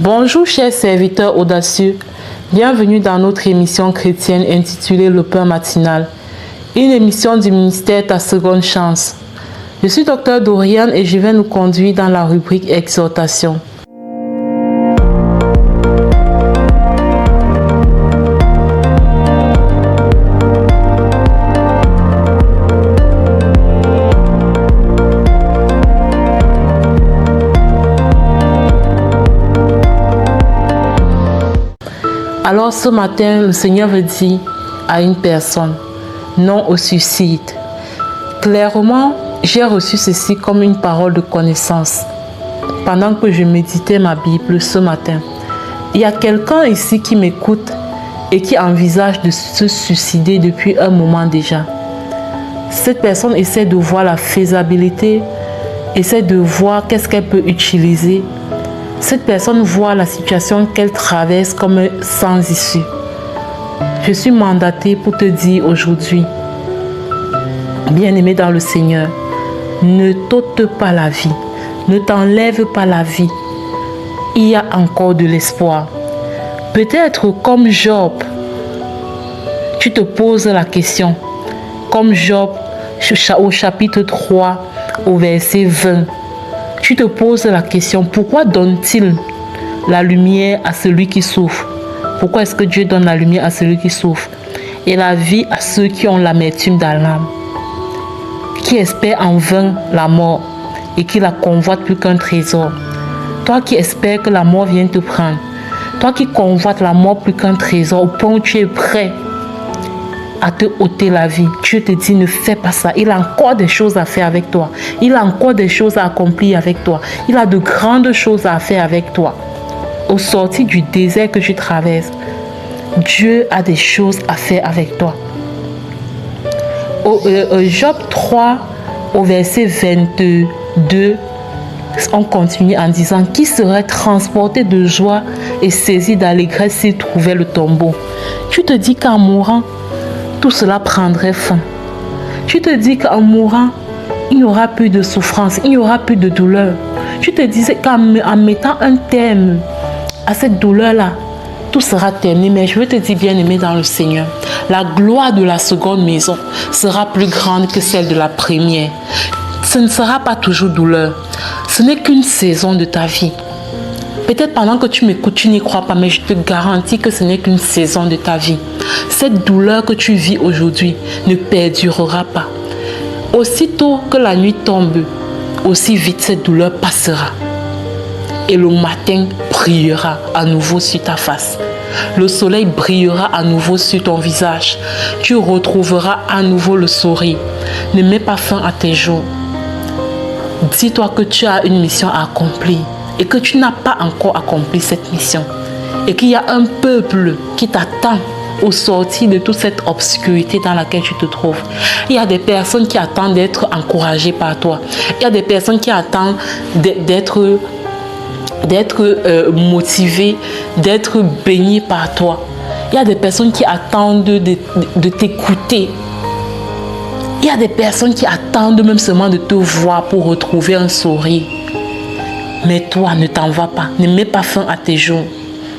Bonjour chers serviteurs audacieux, bienvenue dans notre émission chrétienne intitulée Le Pain matinal, une émission du ministère Ta Seconde Chance. Je suis Dr Dorian et je vais nous conduire dans la rubrique Exhortation. Alors ce matin, le Seigneur veut dire à une personne, non au suicide. Clairement, j'ai reçu ceci comme une parole de connaissance. Pendant que je méditais ma Bible ce matin, il y a quelqu'un ici qui m'écoute et qui envisage de se suicider depuis un moment déjà. Cette personne essaie de voir la faisabilité, essaie de voir qu'est-ce qu'elle peut utiliser. Cette personne voit la situation qu'elle traverse comme sans issue. Je suis mandatée pour te dire aujourd'hui, bien-aimé dans le Seigneur, ne t'ôte pas la vie, ne t'enlève pas la vie. Il y a encore de l'espoir. Peut-être comme Job, tu te poses la question, comme Job au chapitre 3, au verset 20. Tu te poses la question, pourquoi donne-t-il la lumière à celui qui souffre? Pourquoi est-ce que Dieu donne la lumière à celui qui souffre et la vie à ceux qui ont l'amertume dans l'âme, qui espèrent en vain la mort et qui la convoitent plus qu'un trésor? Toi qui espères que la mort vienne te prendre, toi qui convoites la mort plus qu'un trésor au point où tu es prêt à te ôter la vie, Dieu te dit ne fais pas ça. Il a encore des choses à faire avec toi. Il a encore des choses à accomplir avec toi. Il a de grandes choses à faire avec toi. Au sortir du désert que tu traverses, Dieu a des choses à faire avec toi. Job 3, au verset 22, on continue en disant qui serait transporté de joie et saisi d'allégresse s'il trouvait le tombeau. Tu te dis qu'en mourant, tout cela prendrait fin. Tu te dis qu'en mourant, il n'y aura plus de souffrance, il n'y aura plus de douleur. Tu te disais qu'en mettant un terme à cette douleur-là, tout sera terminé. Mais je veux te dire, bien-aimé dans le Seigneur, la gloire de la seconde maison sera plus grande que celle de la première. Ce ne sera pas toujours douleur. Ce n'est qu'une saison de ta vie. Peut-être pendant que tu m'écoutes, tu n'y crois pas, mais je te garantis que ce n'est qu'une saison de ta vie. Cette douleur que tu vis aujourd'hui ne perdurera pas. Aussitôt que la nuit tombe, aussi vite cette douleur passera. Et le matin brillera à nouveau sur ta face. Le soleil brillera à nouveau sur ton visage. Tu retrouveras à nouveau le sourire. Ne mets pas fin à tes jours. Dis-toi que tu as une mission à accomplir et que tu n'as pas encore accompli cette mission. Et qu'il y a un peuple qui t'attend au sortir de toute cette obscurité dans laquelle tu te trouves. Il y a des personnes qui attendent d'être encouragées par toi. Il y a des personnes qui attendent d'être motivées, d'être bénies par toi. Il y a des personnes qui attendent de t'écouter. Il y a des personnes qui attendent même seulement de te voir pour retrouver un sourire. Mais toi, ne t'en vas pas. Ne mets pas fin à tes jours.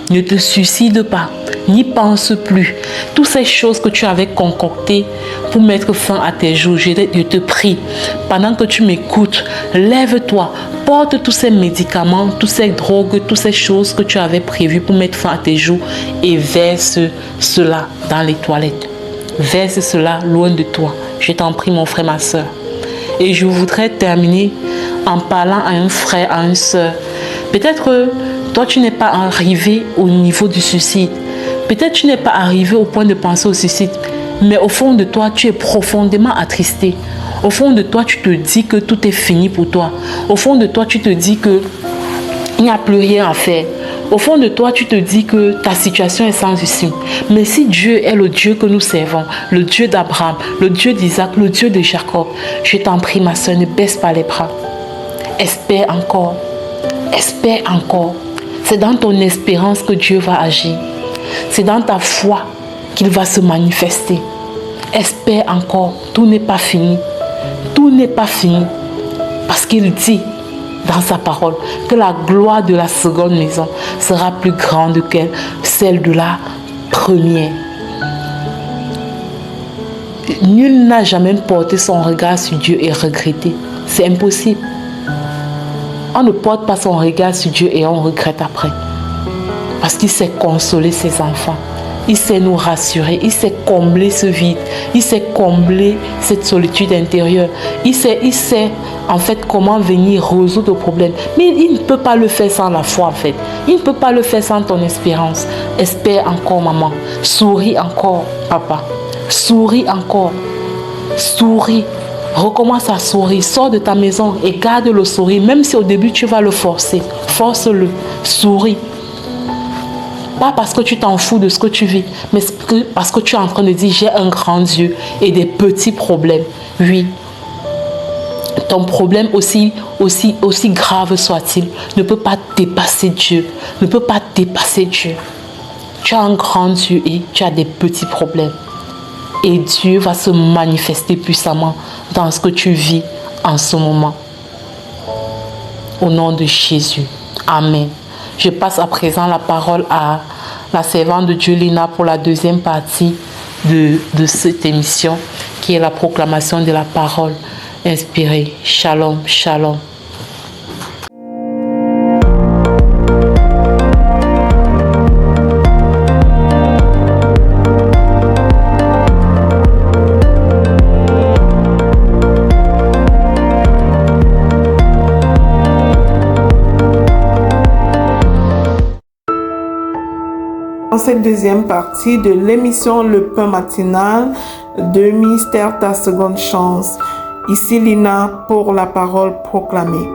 Ne te suicide pas. N'y pense plus. Toutes ces choses que tu avais concoctées pour mettre fin à tes jours, je te prie, pendant que tu m'écoutes, lève-toi, porte tous ces médicaments, toutes ces drogues, toutes ces choses que tu avais prévues pour mettre fin à tes jours et verse cela dans les toilettes. Verse cela loin de toi. Je t'en prie, mon frère, ma soeur. Et je voudrais terminer en parlant à un frère, à une soeur. Peut-être toi, tu n'es pas arrivé au niveau du suicide. Peut-être tu n'es pas arrivé au point de penser au suicide. Mais au fond de toi, tu es profondément attristé. Au fond de toi, tu te dis que tout est fini pour toi. Au fond de toi, tu te dis que il n'y a plus rien à faire. Au fond de toi, tu te dis que ta situation est sans issue. Mais si Dieu est le Dieu que nous servons, le Dieu d'Abraham, le Dieu d'Isaac, le Dieu de Jacob, je t'en prie, ma soeur, ne baisse pas les bras. Espère encore. Espère encore. C'est dans ton espérance que Dieu va agir. C'est dans ta foi qu'il va se manifester. Espère encore. Tout n'est pas fini. Tout n'est pas fini. Parce qu'il dit dans sa parole que la gloire de la seconde maison sera plus grande que celle de la première. Nul n'a jamais porté son regard sur Dieu et regretté. C'est impossible. On ne porte pas son regard sur Dieu et on regrette après. Parce qu'il sait consoler ses enfants. Il sait nous rassurer. Il sait combler ce vide. Il sait combler cette solitude intérieure. Il sait en fait comment venir résoudre le problème. Mais il ne peut pas le faire sans la foi en fait. Il ne peut pas le faire sans ton espérance. Espère encore maman. Souris encore papa. Souris encore. Souris. Recommence à sourire. Sors de ta maison et garde le sourire. Même si au début tu vas le forcer. Force-le. Souris. Pas parce que tu t'en fous de ce que tu vis, mais parce que tu es en train de dire j'ai un grand Dieu et des petits problèmes. Oui. Ton problème aussi grave soit-il, ne peut pas dépasser Dieu. Ne peut pas dépasser Dieu. Tu as un grand Dieu et tu as des petits problèmes. Et Dieu va se manifester puissamment dans ce que tu vis en ce moment. Au nom de Jésus. Amen. Je passe à présent la parole à la servante de Dieu, Lina, pour la deuxième partie de cette émission, qui est la proclamation de la parole inspirée. Shalom, shalom. Dans cette deuxième partie de l'émission Le Pain Matinal de Ministère Ta Seconde Chance, ici Lina pour la parole proclamée.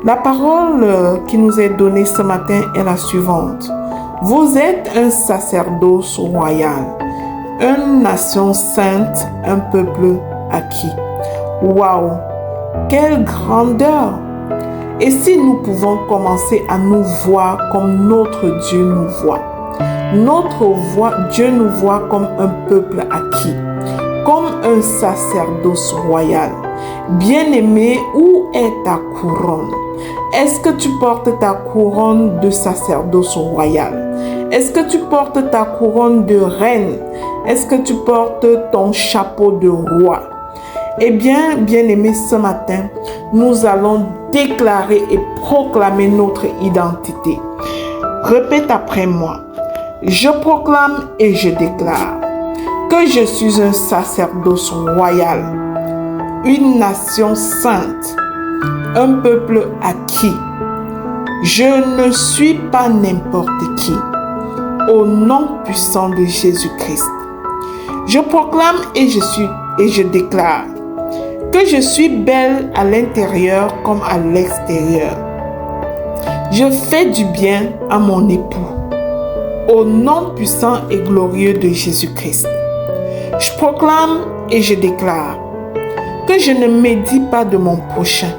La parole qui nous est donnée ce matin est la suivante. Vous êtes un sacerdoce royal, une nation sainte, un peuple acquis. Waouh! Quelle grandeur! Et si nous pouvons commencer à nous voir comme notre Dieu nous voit? Dieu nous voit comme un peuple acquis, comme un sacerdoce royal. Bien-aimé, où est ta couronne? Est-ce que tu portes ta couronne de sacerdoce royal? Est-ce que tu portes ta couronne de reine? Est-ce que tu portes ton chapeau de roi? Eh bien, bien-aimé, ce matin, nous allons déclarer et proclamer notre identité. Répète après moi. Je proclame et je déclare que je suis un sacerdoce royal, une nation sainte, un peuple acquis. Je ne suis pas n'importe qui. Au nom puissant de Jésus-Christ. Je proclame et je déclare que je suis belle à l'intérieur comme à l'extérieur. Je fais du bien à mon époux. Au nom puissant et glorieux de Jésus-Christ. Je proclame et je déclare que je ne médis pas de mon prochain.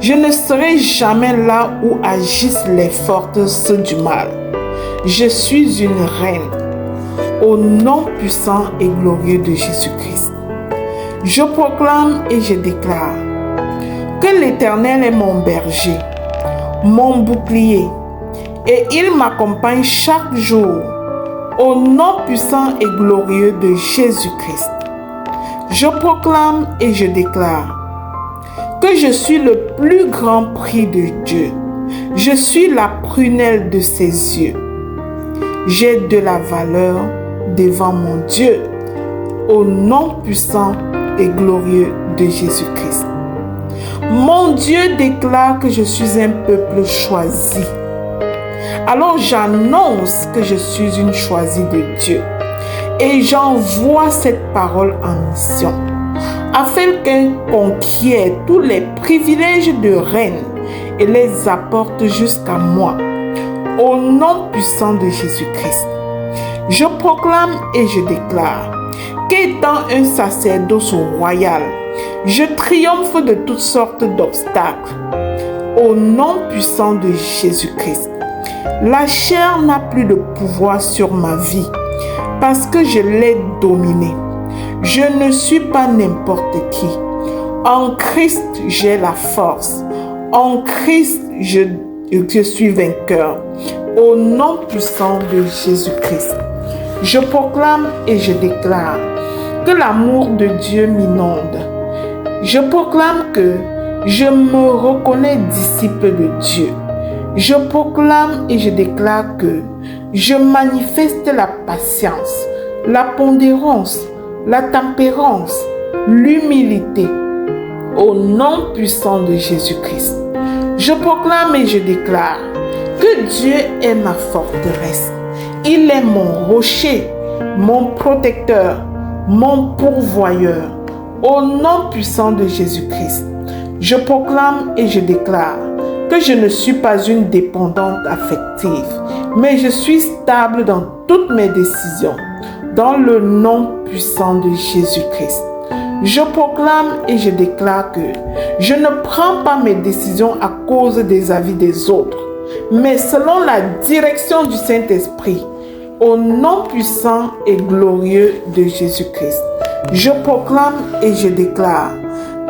Je ne serai jamais là où agissent les forces du mal. Je suis une reine. Au nom puissant et glorieux de Jésus-Christ. Je proclame et je déclare que l'Éternel est mon berger, mon bouclier, et il m'accompagne chaque jour au nom puissant et glorieux de Jésus-Christ. Je proclame et je déclare que je suis le plus grand prix de Dieu. Je suis la prunelle de ses yeux. J'ai de la valeur devant mon Dieu au nom puissant et glorieux de Jésus-Christ. Mon Dieu déclare que je suis un peuple choisi. Alors j'annonce que je suis une choisie de Dieu et j'envoie cette parole en mission afin qu'elle conquiert tous les privilèges de reine et les apporte jusqu'à moi au nom puissant de Jésus-Christ. Je proclame et je déclare qu'étant un sacerdoce royal, je triomphe de toutes sortes d'obstacles au nom puissant de Jésus-Christ. La chair n'a plus de pouvoir sur ma vie parce que je l'ai dominée. Je ne suis pas n'importe qui. En Christ, j'ai la force. En Christ, je suis vainqueur. Au nom puissant de Jésus-Christ, je proclame et je déclare que l'amour de Dieu m'inonde. Je proclame que je me reconnais disciple de Dieu. Je proclame et je déclare que je manifeste la patience, la pondérance, la tempérance, l'humilité. Au nom puissant de Jésus-Christ, je proclame et je déclare que Dieu est ma forteresse. Il est mon rocher, mon protecteur, mon pourvoyeur. Au nom puissant de Jésus-Christ, je proclame et je déclare que je ne suis pas une dépendante affective, mais je suis stable dans toutes mes décisions. Dans le nom puissant de Jésus-Christ, je proclame et je déclare que je ne prends pas mes décisions à cause des avis des autres, mais selon la direction du Saint-Esprit, au nom puissant et glorieux de Jésus-Christ. Je proclame et je déclare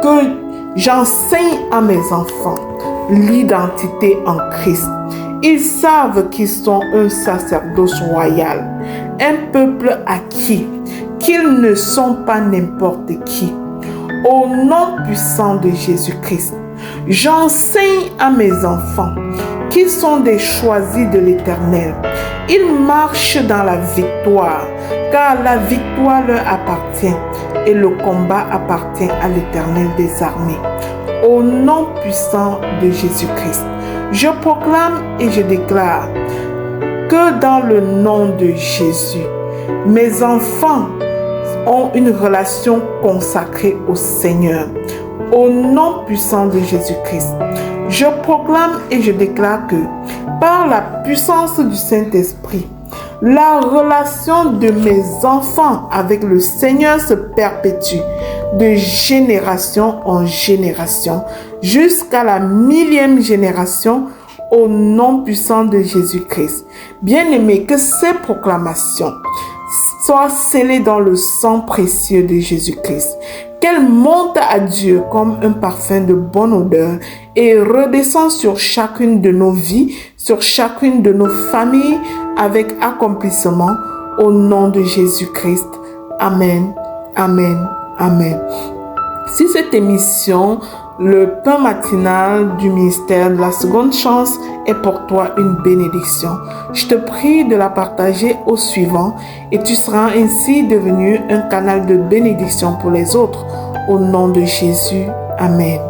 que j'enseigne à mes enfants l'identité en Christ. Ils savent qu'ils sont un sacerdoce royal, un peuple acquis, qu'ils ne sont pas n'importe qui. Au nom puissant de Jésus-Christ, j'enseigne à mes enfants qu'ils sont des choisis de l'Éternel. Ils marchent dans la victoire, car la victoire leur appartient et le combat appartient à l'Éternel des armées. Au nom puissant de Jésus-Christ, je proclame et je déclare que dans le nom de Jésus, mes enfants ont une relation consacrée au Seigneur. Au nom puissant de Jésus-Christ, je proclame et je déclare que par la puissance du Saint-Esprit, la relation de mes enfants avec le Seigneur se perpétue de génération en génération jusqu'à la 1000e génération au nom puissant de Jésus-Christ. Bien-aimés, que ces proclamations soient scellées dans le sang précieux de Jésus-Christ. Qu'elle monte à Dieu comme un parfum de bonne odeur et redescend sur chacune de nos vies, sur chacune de nos familles avec accomplissement au nom de Jésus-Christ. Amen, amen, amen. Si cette émission, le pain matinal du ministère de la seconde chance, est pour toi une bénédiction, je te prie de la partager au suivant et tu seras ainsi devenu un canal de bénédiction pour les autres. Au nom de Jésus, amen.